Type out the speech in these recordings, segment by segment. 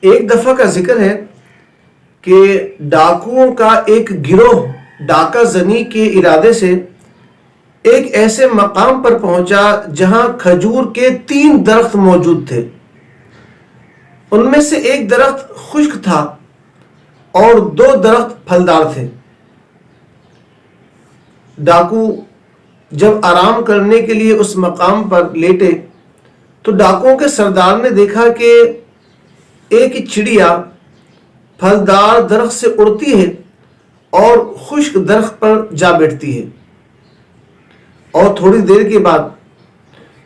ایک دفعہ کا ذکر ہے کہ ڈاکوؤں کا ایک گروہ ڈاکہ زنی کے ارادے سے ایک ایسے مقام پر پہنچا جہاں کھجور کے 3 درخت موجود تھے۔ ان میں سے ایک درخت خشک تھا اور 2 درخت پھلدار تھے۔ ڈاکو جب آرام کرنے کے لیے اس مقام پر لیٹے تو ڈاکوؤں کے سردار نے دیکھا کہ ایک چڑیا پھلدار درخت سے اڑتی ہے اور خشک درخت پر جا بیٹھتی ہے، اور تھوڑی دیر کے بعد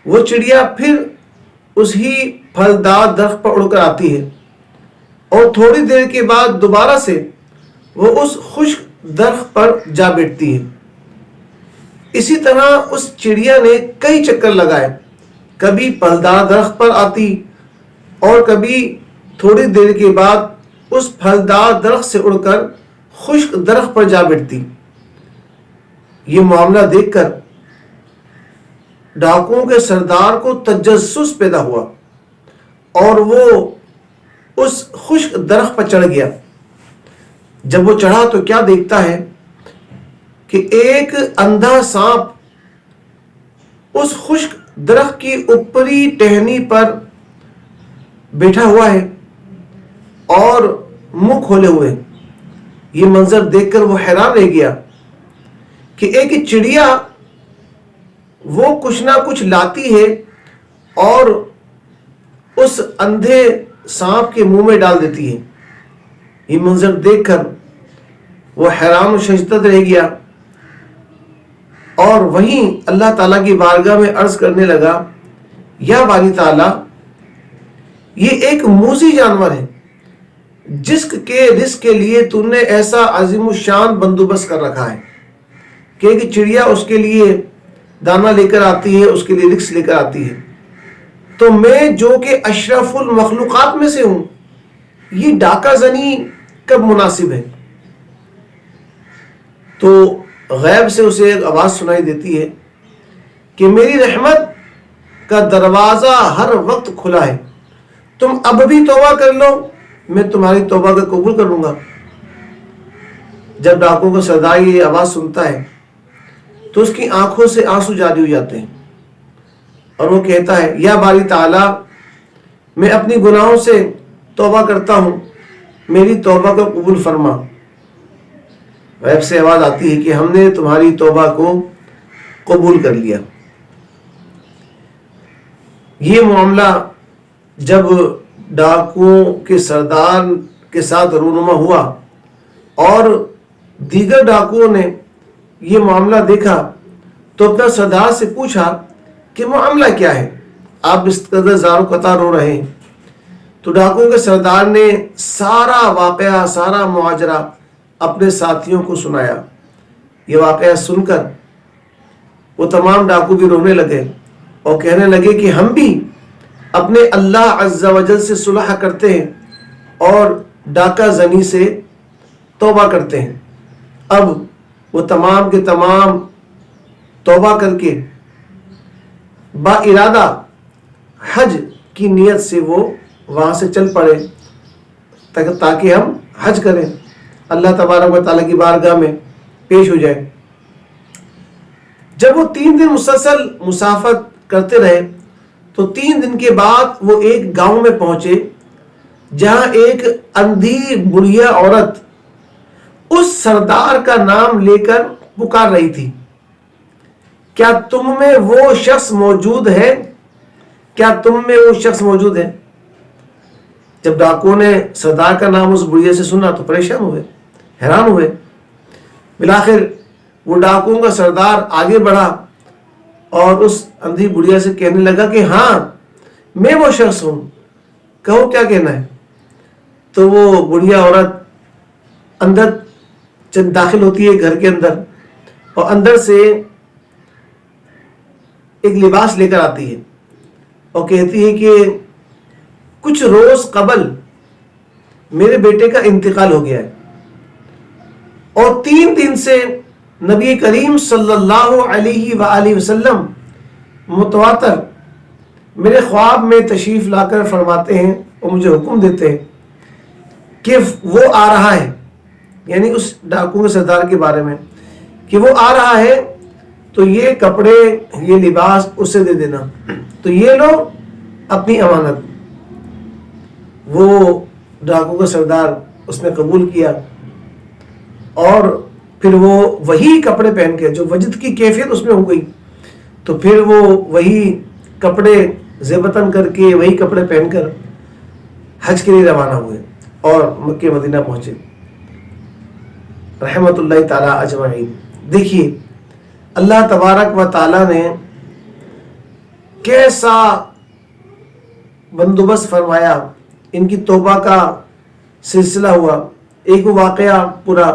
وہ چڑیا پھر اس ہی پھلدار درخت پر اڑ کر آتی ہے، اور تھوڑی دیر کے بعد دوبارہ سے وہ اس خشک درخت پر جا بیٹھتی ہے۔ اسی طرح اس چڑیا نے کئی چکر لگائے، کبھی پھلدار درخت پر آتی اور کبھی تھوڑی دیر کے بعد اس پھلدار درخت سے اڑ کر خشک درخت پر جا بیٹھتی۔ یہ معاملہ دیکھ کر ڈاکوؤں کے سردار کو تجسس پیدا ہوا اور وہ اس خشک درخت پر چڑھ گیا۔ جب وہ چڑھا تو کیا دیکھتا ہے کہ ایک اندھا سانپ اس خشک درخت کی اوپری ٹہنی پر بیٹھا ہوا ہے اور منہ کھولے ہوئے۔ یہ منظر دیکھ کر وہ حیران رہ گیا کہ ایک چڑیا وہ کچھ نہ کچھ لاتی ہے اور اس اندھے سانپ کے منہ میں ڈال دیتی ہے۔ یہ منظر دیکھ کر وہ حیران و شجدت رہ گیا اور وہیں اللہ تعالیٰ کی بارگاہ میں عرض کرنے لگا، یا باری تعالیٰ، یہ ایک موذی جانور ہے جس کے رزق کے لیے تو نے ایسا عظیم الشان بندوبست کر رکھا ہے کہ ایک چڑیا اس کے لیے دانہ لے کر آتی ہے، اس کے لیے رزق لے کر آتی ہے، تو میں جو کہ اشرف المخلوقات میں سے ہوں، یہ ڈاکہ زنی کب مناسب ہے؟ تو غیب سے اسے ایک آواز سنائی دیتی ہے کہ میری رحمت کا دروازہ ہر وقت کھلا ہے، تم اب بھی توبہ کر لو، میں تمہاری توبہ کا قبول کروں گا۔ جب ڈاکو کا سردار یہ آواز سنتا ہے تو اس کی آنکھوں سے آنسو جاری ہو جاتے ہیں اور وہ کہتا ہے، یا باری تعالیٰ، میں اپنی گناہوں سے توبہ کرتا ہوں، میری توبہ کو قبول فرما۔ غیب سے آواز آتی ہے کہ ہم نے تمہاری توبہ کو قبول کر لیا۔ یہ معاملہ جب ڈاکوؤں کے سردار کے ساتھ رونما ہوا اور دیگر ڈاکوؤں نے یہ معاملہ دیکھا تو اپنا سردار سے پوچھا کہ معاملہ کیا ہے، آپ اس قدر زار و قطع رو رہے ہیں؟ تو ڈاکوؤں کے سردار نے سارا واقعہ، سارا ماجرا اپنے ساتھیوں کو سنایا۔ یہ واقعہ سن کر وہ تمام ڈاکو بھی رونے لگے اور کہنے لگے کہ ہم بھی اپنے اللہ عز و جل سے صلح کرتے ہیں اور ڈاکہ زنی سے توبہ کرتے ہیں۔ اب وہ تمام کے تمام توبہ کر کے با ارادہ حج کی نیت سے وہ وہاں سے چل پڑے تاکہ ہم حج کریں، اللہ تبارک و تعالیٰ کی بارگاہ میں پیش ہو جائے۔ جب وہ 3 دن مسلسل مسافت کرتے رہے تو 3 دن کے بعد وہ ایک گاؤں میں پہنچے جہاں ایک اندھی بڑھیا عورت اس سردار کا نام لے کر پکار رہی تھی، کیا تم میں وہ شخص موجود ہے؟ کیا تم میں وہ شخص موجود ہے؟ جب ڈاکو نے سردار کا نام اس بڑھیا سے سنا تو پریشان ہوئے، حیران ہوئے۔ بالآخر وہ ڈاکوؤں کا سردار آگے بڑھا اور اس اندھی بڑھیا سے کہنے لگا کہ ہاں میں وہ شخص ہوں، کہو کیا کہنا ہے۔ تو وہ بڑھیا عورت اندر داخل ہوتی ہے گھر کے اندر اور اندر سے ایک لباس لے کر آتی ہے اور کہتی ہے کہ کچھ روز قبل میرے بیٹے کا انتقال ہو گیا ہے اور 3 دن سے نبی کریم صلی اللہ علیہ وآلہ وسلم متواتر میرے خواب میں تشریف لا کر فرماتے ہیں اور مجھے حکم دیتے ہیں کہ وہ آ رہا ہے، یعنی اس ڈاکو کے سردار کے بارے میں کہ وہ آ رہا ہے تو یہ کپڑے یہ لباس اسے دے دینا، تو یہ لو اپنی امانت۔ وہ ڈاکو کا سردار اس نے قبول کیا، اور پھر وہ وہی کپڑے پہن کے، جو وجد کی کیفیت اس میں ہو گئی، تو پھر وہ وہی کپڑے زیبتن کر کے، وہی کپڑے پہن کر حج کے لیے روانہ ہوئے اور مکہ مدینہ پہنچے رحمت اللہ تعالی اجمعین۔ دیکھیے اللہ تبارک و تعالی نے کیسا بندوبست فرمایا، ان کی توبہ کا سلسلہ ہوا۔ ایک واقعہ پورا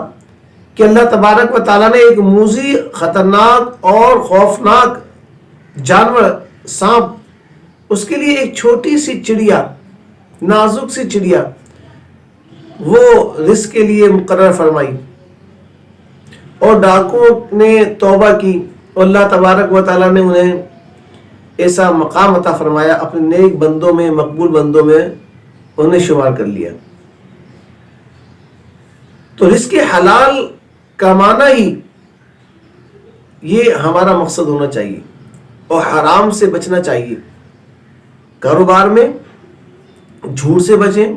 کہ اللہ تبارک و تعالیٰ نے ایک موذی، خطرناک اور خوفناک جانور سانپ، اس کے لیے ایک چھوٹی سی چڑیا، نازک سی چڑیا، وہ رزق کے لیے مقرر فرمائی، اور ڈاکوؤں نے توبہ کی، اور اللہ تبارک و تعالیٰ نے انہیں ایسا مقام عطا فرمایا، اپنے نیک بندوں میں، مقبول بندوں میں انہیں شمار کر لیا۔ تو رزق حلال کمانا ہی یہ ہمارا مقصد ہونا چاہیے، اور حرام سے بچنا چاہیے۔ کاروبار میں جھوٹ سے بچیں،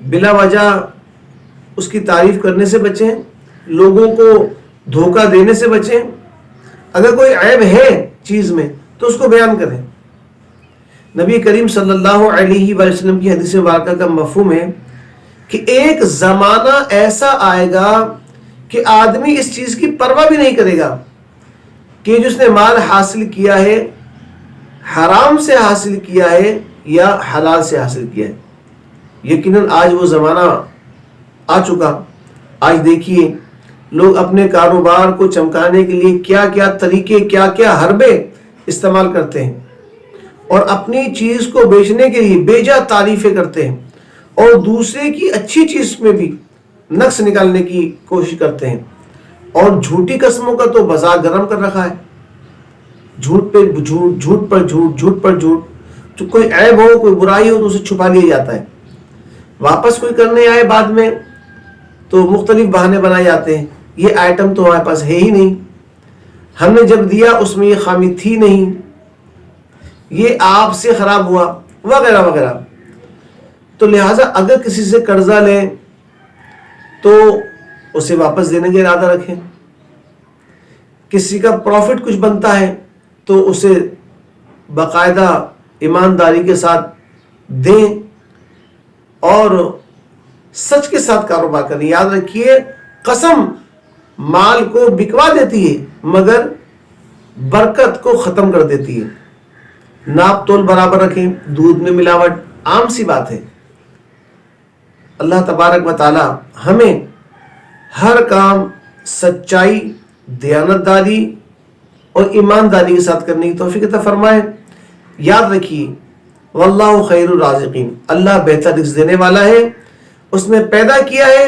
بلا وجہ اس کی تعریف کرنے سے بچیں، لوگوں کو دھوکہ دینے سے بچیں۔ اگر کوئی عیب ہے چیز میں تو اس کو بیان کریں۔ نبی کریم صلی اللہ علیہ وآلہ وسلم کی حدیث مبارکہ کا مفہوم ہے کہ ایک زمانہ ایسا آئے گا کہ آدمی اس چیز کی پرواہ بھی نہیں کرے گا کہ جس نے مال حاصل کیا ہے حرام سے حاصل کیا ہے یا حلال سے حاصل کیا ہے۔ یقیناً آج وہ زمانہ آ چکا۔ آج دیکھیے لوگ اپنے کاروبار کو چمکانے کے لیے کیا کیا طریقے، کیا کیا حربے استعمال کرتے ہیں، اور اپنی چیز کو بیچنے کے لیے بے جا تعریفیں کرتے ہیں، اور دوسرے کی اچھی چیز میں بھی نقص نکالنے کی کوشش کرتے ہیں، اور جھوٹی قسموں کا تو بازار گرم کر رکھا ہے۔ جھوٹ پہ جھوٹ، جھوٹ پر جھوٹ، جھوٹ پر جھوٹ، تو کوئی عیب ہو، کوئی برائی ہو تو اسے چھپا لیا جاتا ہے، واپس کوئی کرنے آئے بعد میں تو مختلف بہانے بنائے جاتے ہیں، یہ آئٹم تو ہمارے پاس ہے ہی نہیں، ہم نے جب دیا اس میں یہ خامی تھی نہیں، یہ آپ سے خراب ہوا، وغیرہ وغیرہ۔ تو لہٰذا اگر کسی سے قرضہ لیں تو اسے واپس دینے کا ارادہ رکھیں، کسی کا پروفٹ کچھ بنتا ہے تو اسے باقاعدہ ایمانداری کے ساتھ دیں، اور سچ کے ساتھ کاروبار کریں۔ یاد رکھیے قسم مال کو بکوا دیتی ہے مگر برکت کو ختم کر دیتی ہے۔ ناپ تول برابر رکھیں، دودھ میں ملاوٹ عام سی بات ہے۔ اللہ تبارک و تعالی ہمیں ہر کام سچائی، دیانتداری اور ایمانداری کے ساتھ کرنے کی توفیق عطا فرمائے۔ یاد رکھیے واللہ خیر الرازقین، اللہ بہتر رزق دینے والا ہے، اس نے پیدا کیا ہے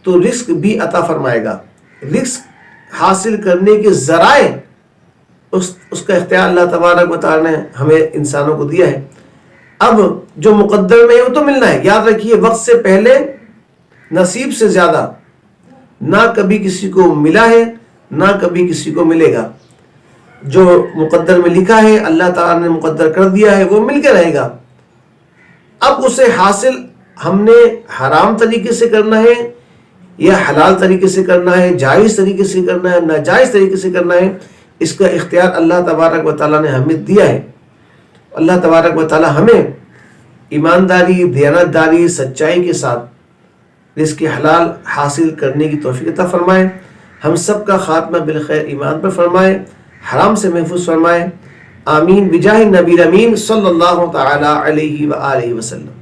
تو رزق بھی عطا فرمائے گا۔ رزق حاصل کرنے کے ذرائع اس کا اختیار اللہ تبارک و تعالی نے ہمیں انسانوں کو دیا ہے۔ اب جو مقدر میں ہے وہ تو ملنا ہے۔ یاد رکھیے وقت سے پہلے نصیب سے زیادہ نہ کبھی کسی کو ملا ہے نہ کبھی کسی کو ملے گا۔ جو مقدر میں لکھا ہے اللہ تعالیٰ نے مقدر کر دیا ہے وہ مل کے رہے گا۔ اب اسے حاصل ہم نے حرام طریقے سے کرنا ہے یا حلال طریقے سے کرنا ہے، جائز طریقے سے کرنا ہے، ناجائز طریقے سے کرنا ہے، اس کا اختیار اللہ تبارک و تعالیٰ نے ہمیں دیا ہے۔ اللہ تبارک و تعالیٰ ہمیں ایمانداری، دیانتداری، سچائی کے ساتھ رزق حلال حاصل کرنے کی توفیق عطا فرمائے۔ ہم سب کا خاتمہ بالخیر ایمان پر فرمائے، حرام سے محفوظ فرمائے۔ آمین بجاہ نبی امین صلی اللہ تعالی علیہ وآلہ وسلم۔